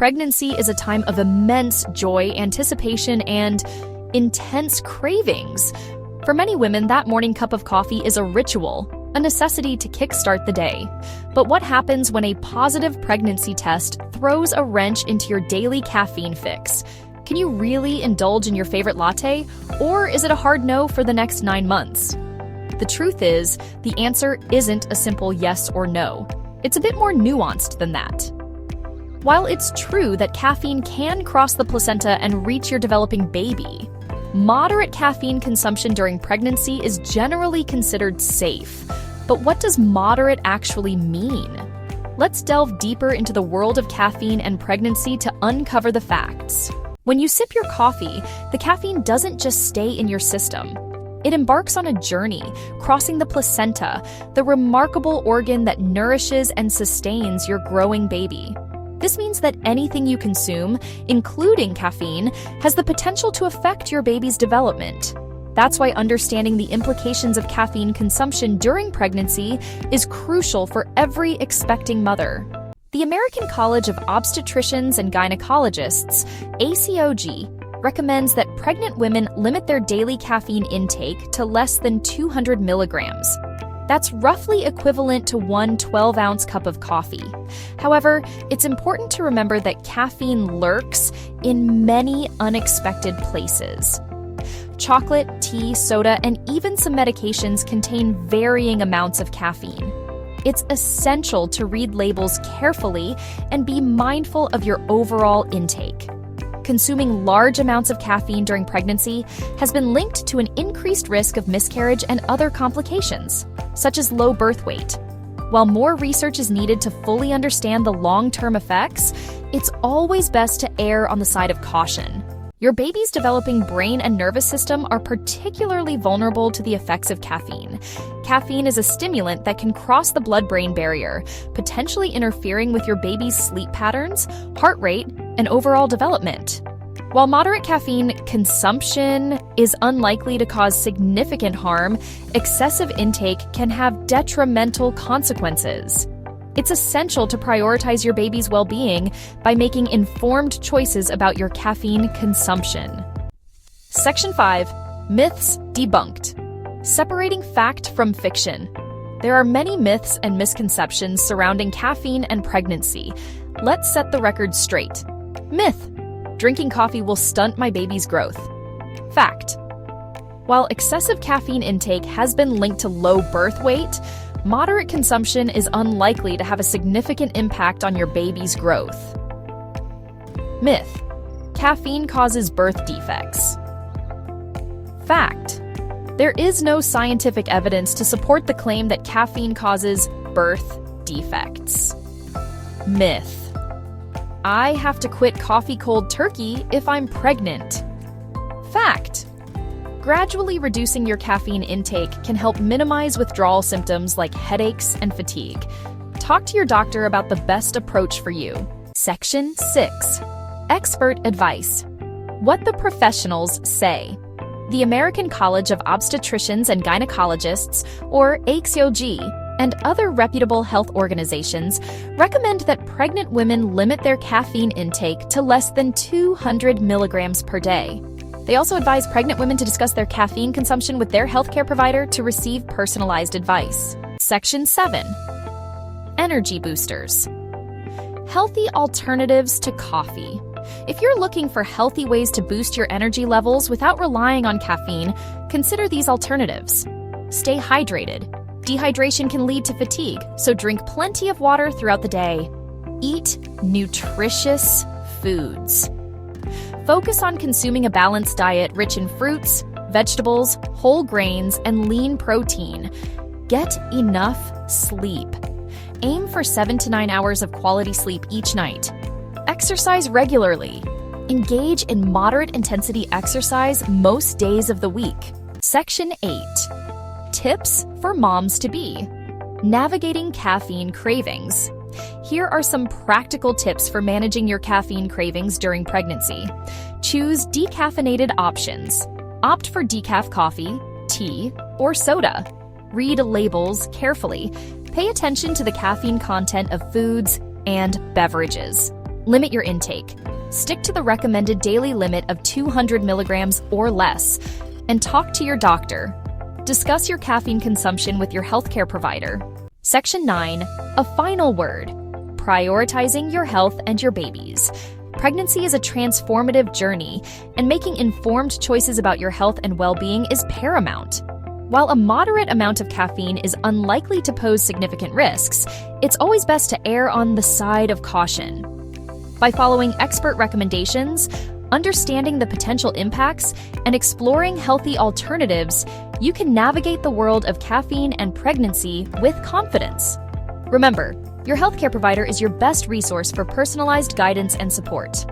Pregnancy is a time of immense joy, anticipation, and intense cravings. For many women, that morning cup of coffee is a ritual, a necessity to kickstart the day. But what happens when a positive pregnancy test throws a wrench into your daily caffeine fix? Can you really indulge in your favorite latte, or is it a hard no for the next 9 months? The truth is, the answer isn't a simple yes or no. It's a bit more nuanced than that. While it's true that caffeine can cross the placenta and reach your developing baby, moderate caffeine consumption during pregnancy is generally considered safe. But what does moderate actually mean? Let's delve deeper into the world of caffeine and pregnancy to uncover the facts. When you sip your coffee, the caffeine doesn't just stay in your system. It embarks on a journey, crossing the placenta, the remarkable organ that nourishes and sustains your growing baby. This means that anything you consume, including caffeine, has the potential to affect your baby's development. That's why understanding the implications of caffeine consumption during pregnancy is crucial for every expecting mother. The American College of Obstetricians and Gynecologists, ACOG, recommends that pregnant women limit their daily caffeine intake to less than 200 milligrams. That's roughly equivalent to one 12-ounce cup of coffee. However, it's important to remember that caffeine lurks in many unexpected places. Chocolate, tea, soda, and even some medications contain varying amounts of caffeine. It's essential to read labels carefully and be mindful of your overall intake. Consuming large amounts of caffeine during pregnancy has been linked to an increased risk of miscarriage and other complications, such as low birth weight. While more research is needed to fully understand the long-term effects, it's always best to err on the side of caution. Your baby's developing brain and nervous system are particularly vulnerable to the effects of caffeine. Caffeine is a stimulant that can cross the blood-brain barrier, potentially interfering with your baby's sleep patterns, heart rate, and overall development. While moderate caffeine consumption is unlikely to cause significant harm, excessive intake can have detrimental consequences. It's essential to prioritize your baby's well-being by making informed choices about your caffeine consumption. Section 5. Myths debunked. Separating fact from fiction. There are many myths and misconceptions surrounding caffeine and pregnancy. Let's set the record straight. Myth: drinking coffee will stunt my baby's growth. Fact: while excessive caffeine intake has been linked to low birth weight, moderate consumption is unlikely to have a significant impact on your baby's growth. Myth: caffeine causes birth defects. Fact: there is no scientific evidence to support the claim that caffeine causes birth defects. Myth: I have to quit coffee cold turkey if I'm pregnant. Fact: gradually reducing your caffeine intake can help minimize withdrawal symptoms like headaches and fatigue. Talk to your doctor about the best approach for you. Section 6. Expert advice. What the professionals say. The American College of Obstetricians and Gynecologists, or ACOG, and other reputable health organizations recommend that pregnant women limit their caffeine intake to less than 200 milligrams per day. They also advise pregnant women to discuss their caffeine consumption with their healthcare provider to receive personalized advice. Section 7. Energy boosters. Healthy alternatives to coffee. If you're looking for healthy ways to boost your energy levels without relying on caffeine, consider these alternatives. Stay hydrated. Dehydration can lead to fatigue, so drink plenty of water throughout the day. Eat nutritious foods. Focus on consuming a balanced diet rich in fruits, vegetables, whole grains, and lean protein. Get enough sleep. Aim for 7 to 9 hours of quality sleep each night. Exercise regularly. Engage in moderate intensity exercise most days of the week. Section 8. Tips for moms-to-be. Navigating caffeine cravings. Here are some practical tips for managing your caffeine cravings during pregnancy. Choose decaffeinated options. Opt for decaf coffee, tea, or soda. Read labels carefully. Pay attention to the caffeine content of foods and beverages. Limit your intake. Stick to the recommended daily limit of 200 milligrams or less, and talk to your doctor. Discuss your caffeine consumption with your healthcare provider. Section 9. A final word. Prioritizing your health and your baby's. Pregnancy is a transformative journey, and making informed choices about your health and well-being is paramount. While a moderate amount of caffeine is unlikely to pose significant risks, it's always best to err on the side of caution. By following expert recommendations, understanding the potential impacts, and exploring healthy alternatives, you can navigate the world of caffeine and pregnancy with confidence. Remember, your healthcare provider is your best resource for personalized guidance and support.